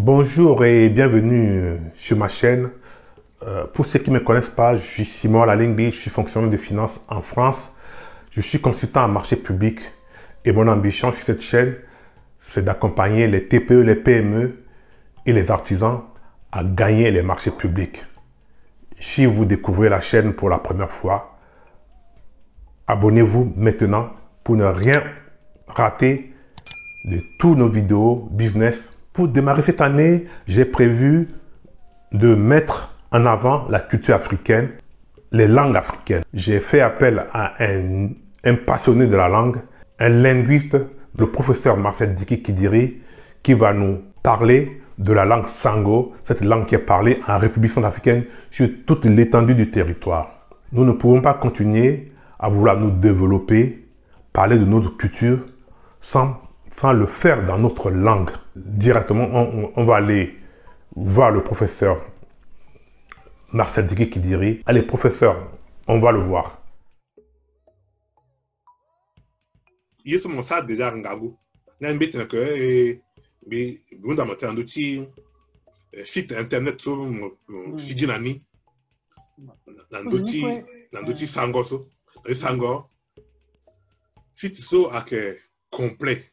Bonjour et bienvenue sur ma chaîne. Pour ceux qui ne me connaissent pas, je suis Simon Lalingbi, je suis fonctionnaire de finance en France. Je suis consultant en marché public et mon ambition sur cette chaîne, c'est d'accompagner les TPE, les PME et les artisans à gagner les marchés publics. Si vous découvrez la chaîne pour la première fois, abonnez-vous maintenant pour ne rien rater de tous nos vidéos business. Pour démarrer cette année, j'ai prévu de mettre en avant la culture africaine, les langues africaines. J'ai fait appel à un passionné de la langue, un linguiste, le professeur Marcel Diki Kidiri, qui va nous parler de la langue Sango, cette langue qui est parlée en République centrafricaine sur toute l'étendue du territoire. Nous ne pouvons pas continuer à vouloir nous développer, parler de notre culture sans le faire dans notre langue. Directement, on va aller voir le professeur Marcel Diki Kidiri. Allez, professeur, on va le voir. Il y a déjà ngago. Na mbeti na que bi bunda matando ti site internet so siginani nandochi sango so sango site so ak complet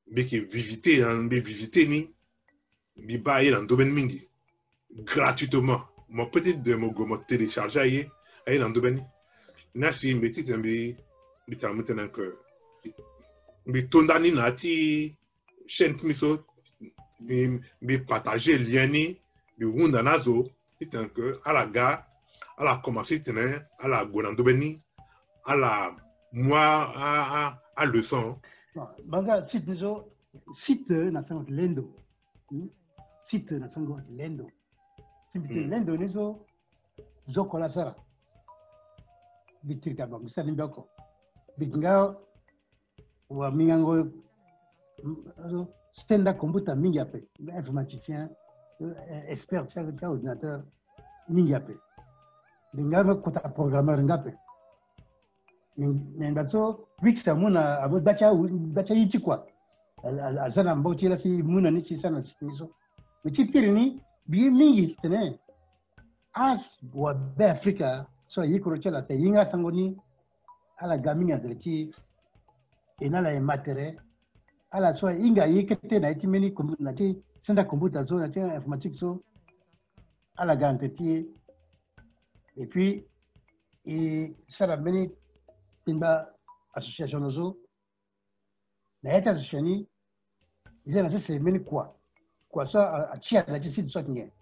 biki visiter ni bi baye dans domaine mingi gratuitement mon petit démo go télécharger aye dans domaine na si mbeti tambi bitamutena que bi tondani na ti chaîne miso bi partager lien ni bi wunda nazo itan que à la gare à la commencer tenen à la gonando beni à la moi à leçon banga site miso site na sango lendo site na sango lendo site lendo niso zokola sara bitirka bang sani bako bikinga wa mingango stand up computer mingi ape informaticien expert sur ordinateur mingi ape binga kota programmeur ngape nendato wixa muna abo bacha yiti kwa azana mboti la si muna ni si sana siso mchipiri ni bi mingi tene as wa be Africa so yikoro chela se yinga sangoni ala gaminga deleti enala e matere ala so inga yikete na itimeni na ti senda computer so na ti informatique so ala ganteti et puis ça la meni timba association nozo na eta association ils ont c'est meni quoi ça a tia na ti site so nge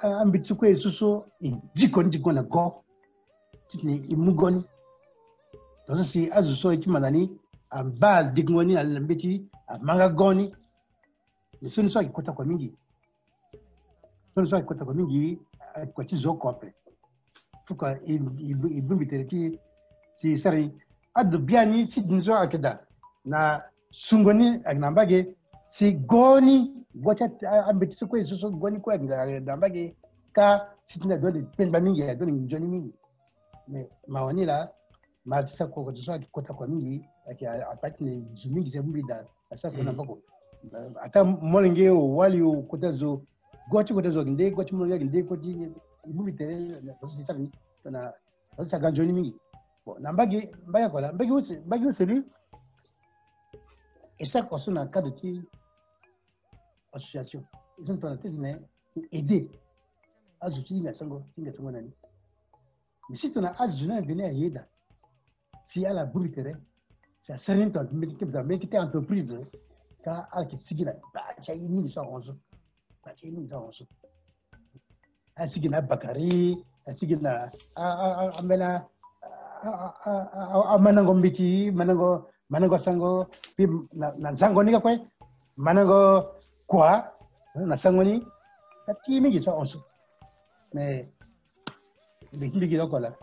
ambitsu ko esuso jiko na go tini imugoni donc si azu so ikimanani amba digoni alambeti amanga goni nisoni so ikota kwa mingi kwa tizo kope fuka ibumbi tereti si sari adu biani si dinzo akeda na sungoni agnambage si goni gocha ambeti so ko so goni kwa ngambage ka sitina dole penba mingi dole njoni mingi mais mawani la martisa ko so kota kwa mingi aki apati ni zumingi zebumbi da asa kuna bako ata molenge wali kota zo gochi kota zo ngende gochi molenge ngende koti ibumbi tere na so sisa ni na so ganjoni mingi bon nambage mbaya kola mbagi uselu et ça concerne un cas de association ils ont tenté de aider azuti na sango nani mais si tu as azuna venir aider si à la brûlerie c'est certain mais qui entreprise ka alki sigina ba cha yini so onzo asigina bakari asigina amena manango mbiti manango sango pi na sango nika kwa manango kwa na sango ni ati mingi so onzo mais biki lokola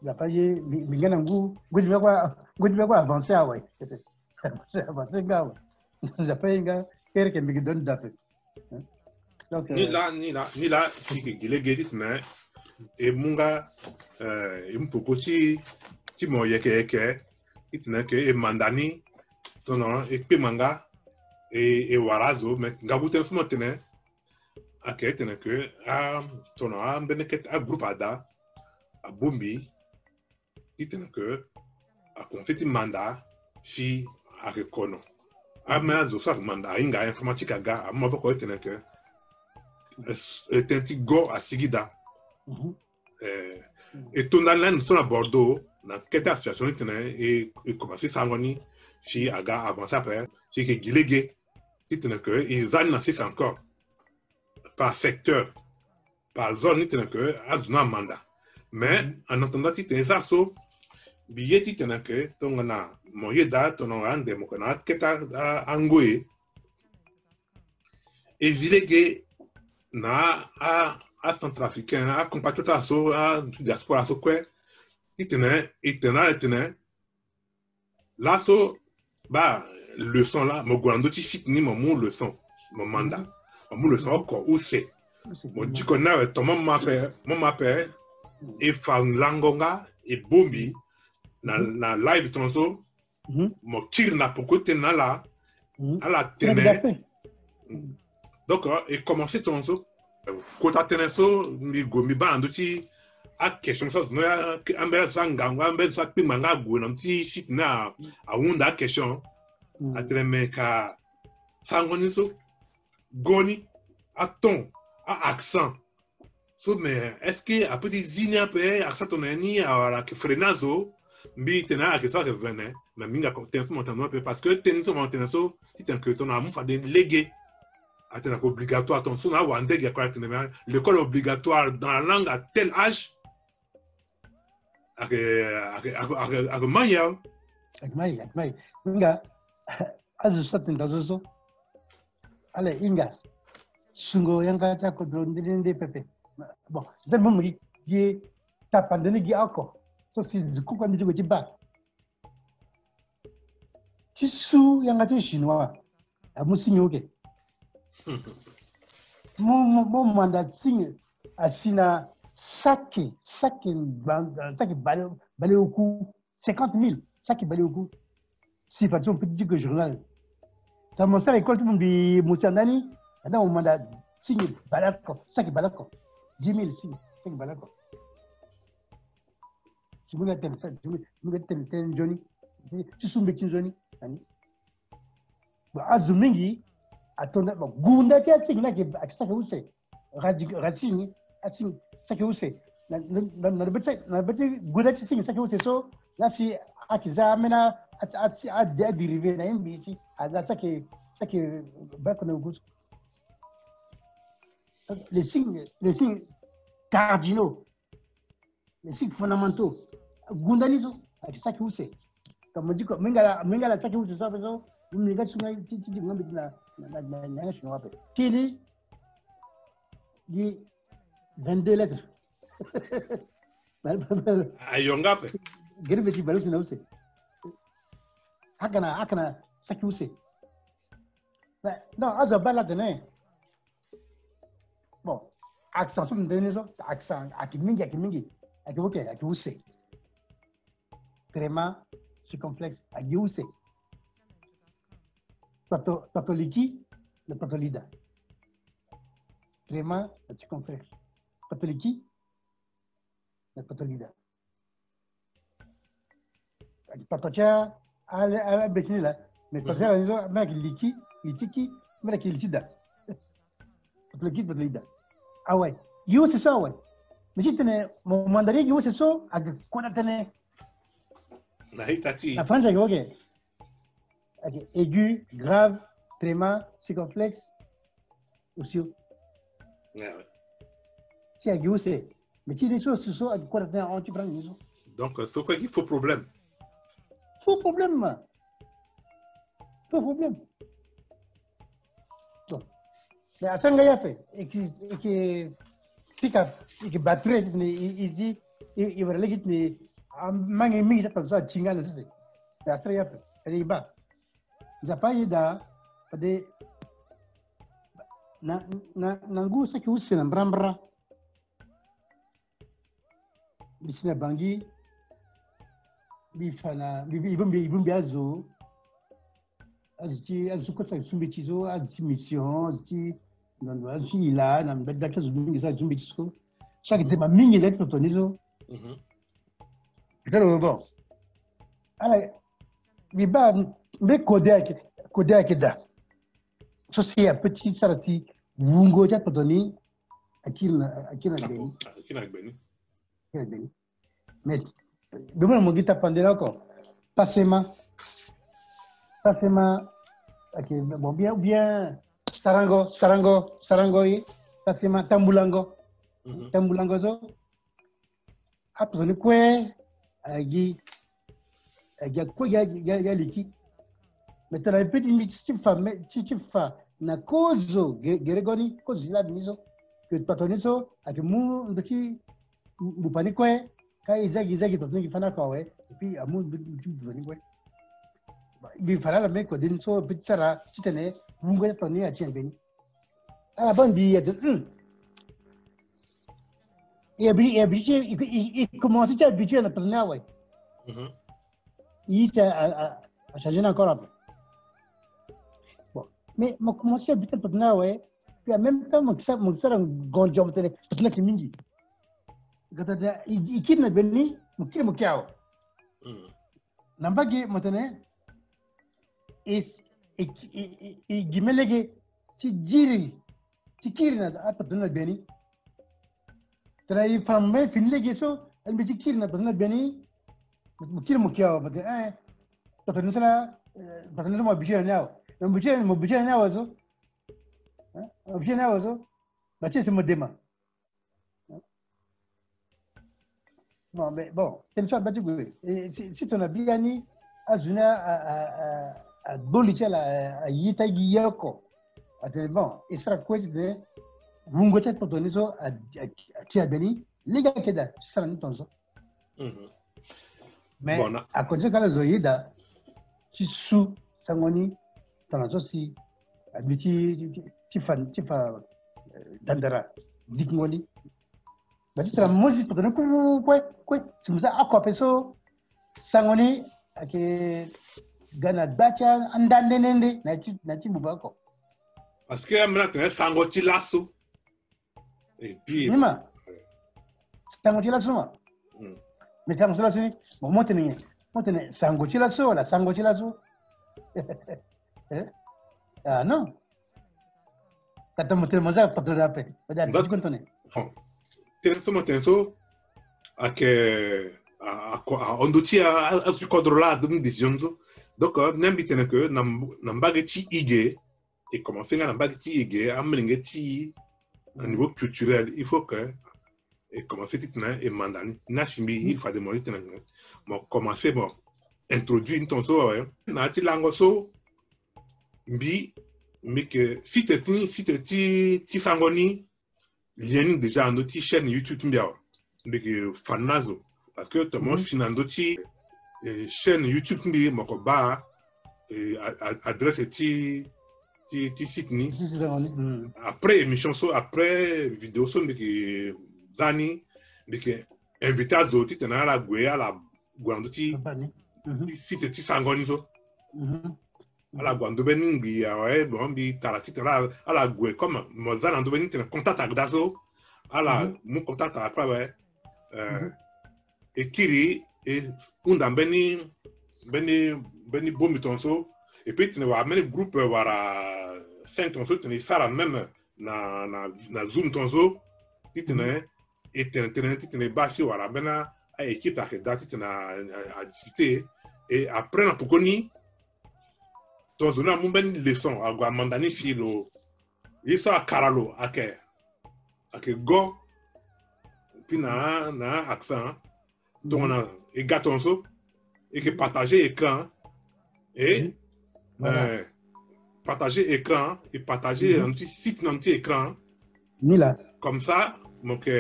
la paye bingana ngudi kwa avancer ouais avancer gawa ça paye nga kere ke bigi don dafe donc ni la ki gile gedit mais et munga impoko ti mo yeke itna ke e mandani tono e pe manga et warazo mais ngabuten sumo tene ake tene que tono beneket a groupe ada a bombi tene que a confeti mandat fi ake kono a zo sa mandat inga informatique aga a mo boko tene que tenti go a sigida et tondalan sona Bordeaux na keta situation tene et commencer sangoni fi aga avancer après fi que gilege tene que ils en assistent encore par secteur par zone tene que a un mandat mais en attendant tene ça so billet tene que tongana moyeda tonanga demokana keta angoe et gilege na a centrafricain a compatriota so a diaspora so kwe itena là so ba leçon là mo gwando ti fit ni mo leçon mo mandat mo leçon ko ou c'est mo dikona to mo mape e fa langonga e bombi na live tonso mo kirna pour que na la à la tene donc et commencer tonso kota teneso mi go mi bando ti a question ça no ambe sanga ambe sa pima nga go na ti shit na a wunda question a treme ka sangoni so goni a ton a accent so mais est-ce que a petit zinia pe accent tonani a la que frenazo mi tena a que ça que venait mais minga contexte montano parce que tenito montenaso ti ten que ton amu fa de légué attends, obligatoire, ton son, l'école obligatoire dans la langue à tel âge, avec manière. Inga, azu satin dazoso. Allez, Inga, sungo yanga ta ko drondinde pepe. Bon, c'est bon, qui ta pandémie qui encore. So si du coup quand tu ba. Ti su yanga ti chinois. Amusi ok. Mon mandat signe asina saki balé au cou 50 000 saki balé au cou si par exemple petit que journal dans mon salle école tout le monde dit Moussandani dans mon mandat signe balako saki balako 10 000 signe saki balako si vous êtes ça vous êtes Johnny tu suis un Johnny bon azumingi atona gunda ke singna ke saka use racine asin saka use na bete gunda ke sing saka use so la si akiza mena a dérivé na mbisi aza saka bako na gus les signes cardinaux les signes fondamentaux gunda nizo akisaka use kama jiko mingala saka use so so minga sunga titi ngombe na chinois pe tili di 22 lettres ayonga pe gerbe ti balu sina use akana saki use non azo bala tene bon accent sum denizo accent akimingi akibuke akiuse trema circonflexe akiuse patoliki le patolida trema le circonflexe patoliki le patolida patocha a besini la mais patocha nizo maki litiki maki litida patoliki patolida ah ouais yo c'est ça ouais mais si tene mon mandarin yo c'est ça à quoi tene la France ok okay. Aigu, grave, tréma, circonflexe, aussi. Ouais. Si aigu, c'est. Mais si les choses se sont, quoi tu prends les choses. Donc, c'est quoi qu'il faut problème? Faux problème. Faux problème. Bon. Mais à Sangaya fait, et que batterie, il dit, il va aller quitter, mangue mi, ça, ça, tinga, c'est. Mais à Sangaya fait, elle est bas. Zapaida ade na ngusa ki usina mbrambra bisina bangi bifana ibumbi azo azu kota zumbi chizo azu mission azu ila na mbeda kazu mingi za zumbi chizo chaque tema mingi le totonizo pero bon ala biba mbe kode akida so c'est un petit sarasi wungo ja totoni akina beni mais demain mon guita pandela ko passement ok bon bien sarango yi passement tambulango zo après le kwe agi ko ya liki mais tu as petit fa na kozo geregoni kozo la miso que patoniso avec mu ndiki bupani kwe kai izagi totoni fana kwa we puis amu bupani kwe bi fara la meko din so pitsara chitene mungo totoni a chiambeni ala bandi ya il commence à habituer à tourner ouais il a changé encore un peu bon mais moi commencé à habituer à tourner ouais puis en même temps mon ça gonjo mtene tourner qui mingi gata il kidna beni mukire mukiao nambagi mtene et gimelege ci jiri ci kirina a tourner beni trai framme finlege so el bi ci kirina tourner beni mukire mukiao mtene tourner sala tourner mo bijé nao mo bijé nao zo bah tiens c'est mon déma non mais bon c'est une sorte de si ton abiani azuna a bolicha la yita giyako bon et sera quoi de bungo ta totonizo a tia beni liga keda sera nitonzo mais à côté kala zoida ci su sangoni tanazo si abiti ci fa dandara dikngoni bati sera mozi potone kwe simuza akwa peso sangoni ake gana dacha andandenende na ci bubako parce que amna te sango ci lasso et puis nima sango ci lasso ma mais sango ci lasso ni mo motene sango ci lasso la sango ci lasso ah non kata motel moza patro ape badani kontone tenso ake a ondochi a tu contrôler dum décision donc n'embitene que nambage ti ige et comment faire nambage ti ige amlinge ti au niveau culturel il faut que et commencer titna et mandani nashimi il faut demander tena bon commencer bon introduire une tonso na ti langoso mbi mais que si tu sangoni lien déjà dans notre chaîne YouTube mbia mais que fanazo parce que tout le monde finando ti chaîne YouTube mbi moko ba adresse ti site ni après émission so après vidéo so mais que dani mais que invité à zoti tena la gwe ala gwando ti site ti sangoni so ala gwando beningi ouais bon bi taratitra ala gwe comme mozana ndo benite contact ak dazo ala mu contact après ouais ekiri et unda beni bombi tonso et puis tu vas amener groupe wara 5 tonso tu sara même na zoom tonso titene et titene bashi wara bena a équipe ak dati tena à discuter et après na pokoni donc on a mon ben leçon à mandani filo isso a karalo ake go puis na accent donc on a et gatonso et que partager écran et partager écran et partager un petit site un petit écran Mila comme ça donc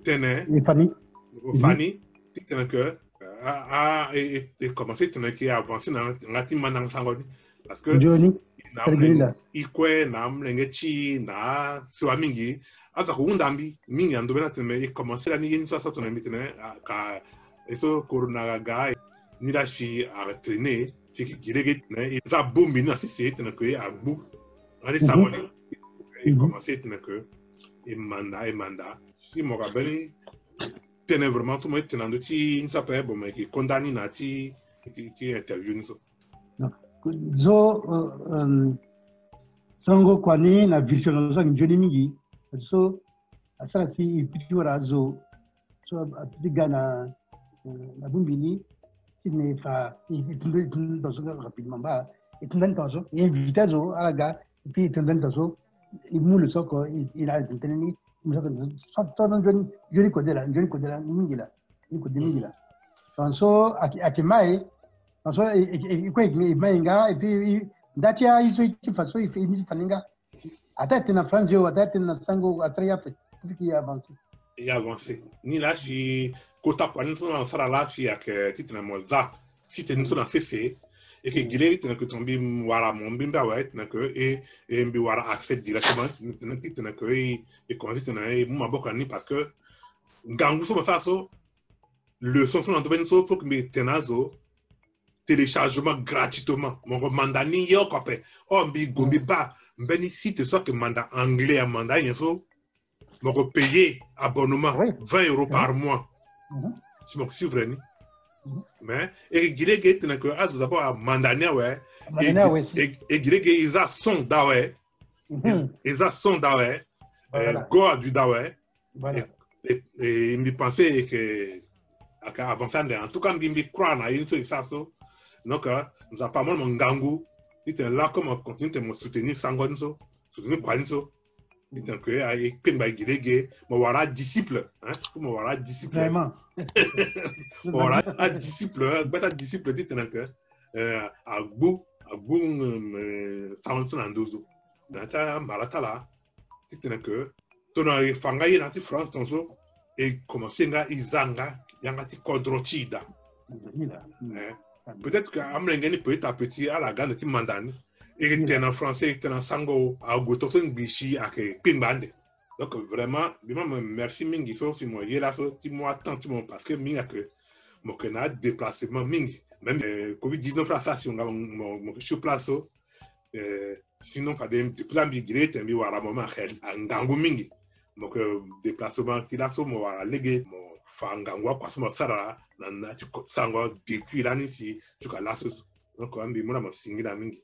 tenez Fanny tenez que et commencer tenez qui avancer dans la team manang sangoni parce que ikwe na mlengechi na swamingi asa kuundambi mingi andobena teme e commencer la ni yenso sa tona mitene ka eso corona ga ni la chi a traîner fi ki gilege ne za bombi na si c'est na que a bu allez ça moi et commencer na que et manda si mo rabeli tenait vraiment tout le monde tenant ti une sapé bon mais qui condamné na ti interview ni so zo sango kwani na vision zo njoni mingi so asara si pitura zo so apiga na bumbini ne fa itunda dans rapidement ba itunda dans et invité zo alaga et puis itunda dans il moule le soko il a tenu so joni ko de la mingi la ni ko de mingi la so akimai so ko mainga et puis datia iso ti faso il fait faninga atete na franjo atete na sango atria pe qui avance et avancé ni là si kota kwa nso na sara la fi ak titre mo za si te nso na cc et que gile tena que tombi wara mo mbimba wa tena que et mbi wara accès directement tena titre que et commencer tena e mo maboka ni parce que ngangu so ça so le son na to benso faut que mbi tenazo téléchargement gratuitement mon mandani yo kopé o mbi gombi ba mbeni site soit que manda anglais à manda yenso mon payer abonnement 20 € par mois. Si je suis vrai, mais et gile get na que as d'abord à mandania ouais et gile get ils a son dawe ils a son dawe go du dawe et me pensait que avant ça en tout cas me croire na une truc ça so donc nous a pas mal mon gangu il était là comme on continue de me soutenir sangonzo soutenir kwanzo il était que avec ben gile mo wara disciple hein pour mo wara disciple vraiment voilà disciple beta disciple dit que agbu sanson andozo data maratala dit que tona fanga yi na ti France tonso et commencer nga izanga yanga ti kodrochida peut-être que amlengeni petit à petit à la gane ti mandani et était en français était en sango a gototon bichi ak pinbande. Donc vraiment, merci mingi so si moi là so ti moi tant mon parce que minga que mon kena déplacement mingi même Covid-19 là ça si on a mon sur place sinon pas des plan bigre tembi wara moment xel ngangu mingi mon déplacement ti là so mo wara légué mon fangangwa kwa so mo sara na ti sango depuis là ni si tu ka là so donc ambi mo na mo singi la mingi